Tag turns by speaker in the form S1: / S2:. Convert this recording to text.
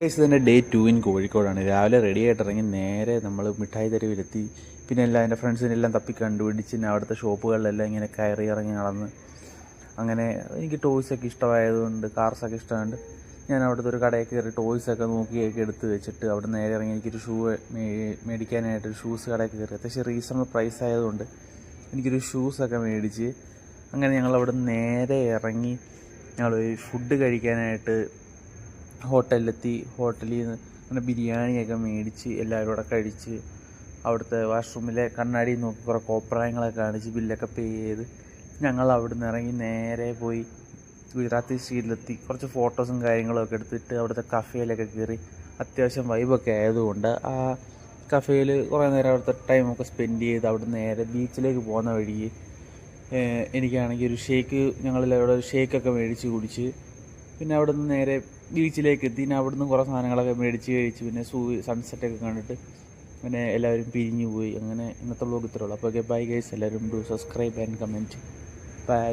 S1: ഇതിൻ്റെ day 2 in കോഴിക്കോടാണ്. രാവിലെ റെഡി ആയിട്ട് ഇറങ്ങി നേരെ നമ്മൾ മിഠായി തെരുവിലെത്തി. പിന്നെ എല്ലാം എൻ്റെ ഫ്രണ്ട്സിനെല്ലാം തപ്പി കണ്ടുപിടിച്ച് അവിടുത്തെ ഷോപ്പുകളിലെല്ലാം ഇങ്ങനെ കയറി ഇറങ്ങി നടന്ന് അങ്ങനെ എനിക്ക് ടോയ്സൊക്കെ ഇഷ്ടമായതുകൊണ്ട് കാർസൊക്കെ ഇഷ്ടമായതുകൊണ്ട് ഞാൻ അവിടുത്തെ ഒരു കടയിൽ കയറി ടോയ്സൊക്കെ നോക്കിയൊക്കെ എടുത്ത് വെച്ചിട്ട് അവിടെ നേരെ ഇറങ്ങി എനിക്കൊരു ഷൂ മേടിക്കാനായിട്ടൊരു ഷൂസ് കടയിൽ കയറി. അത്യാവശ്യം റീസണബിൾ പ്രൈസ് ആയതുകൊണ്ട് എനിക്കൊരു ഷൂസൊക്കെ മേടിച്ച് അങ്ങനെ ഞങ്ങൾ അവിടെ നേരെ ഇറങ്ങി ഞങ്ങൾ ഫുഡ് കഴിക്കാനായിട്ട് ഹോട്ടലിലെത്തി. ഹോട്ടലിൽ നിന്ന് അങ്ങനെ ബിരിയാണിയൊക്കെ മേടിച്ച് എല്ലാവരും കൂടെ കഴിച്ച് അവിടുത്തെ വാഷ്റൂമിലെ കണ്ണാടി നോക്കി കുറേ കോപ്രായങ്ങളൊക്കെ കാണിച്ച് ബില്ലൊക്കെ പേ ചെയ്ത് ഞങ്ങൾ അവിടെ നിന്ന് ഇറങ്ങി നേരെ പോയി ഗുജറാത്തി സ്ട്രീറ്റിലെത്തി. കുറച്ച് ഫോട്ടോസും കാര്യങ്ങളൊക്കെ എടുത്തിട്ട് അവിടുത്തെ കഫേയിലൊക്കെ കയറി. അത്യാവശ്യം വൈബൊക്കെ ആയതുകൊണ്ട് ആ കഫേയിൽ കുറേ നേരം അവിടുത്തെ ടൈമൊക്കെ സ്പെൻഡ് ചെയ്ത് അവിടെ നേരെ ബീച്ചിലേക്ക് പോകുന്ന വഴിക്ക് എനിക്കാണെങ്കിൽ ഒരു ഷേക്ക് ഞങ്ങളവിടെ ഒരു ഷേക്കൊക്കെ മേടിച്ച് കുടിച്ച് പിന്നെ അവിടെ നിന്ന് നേരെ ബീച്ചിലേക്ക് എത്തി. പിന്നെ അവിടെ നിന്ന് കുറേ സാധനങ്ങളൊക്കെ മേടിച്ച് കഴിച്ച് പിന്നെ സൺസെറ്റൊക്കെ കണ്ടിട്ട് പിന്നെ എല്ലാവരും പിരിഞ്ഞു പോയി. അങ്ങനെ ഇന്നത്തെ വ്ലോഗ് ഇത്രയുള്ളൂ. അപ്പോൾ ഓക്കെ, ബൈ ഗൈസ്. എല്ലാവരും do subscribe and comment. By.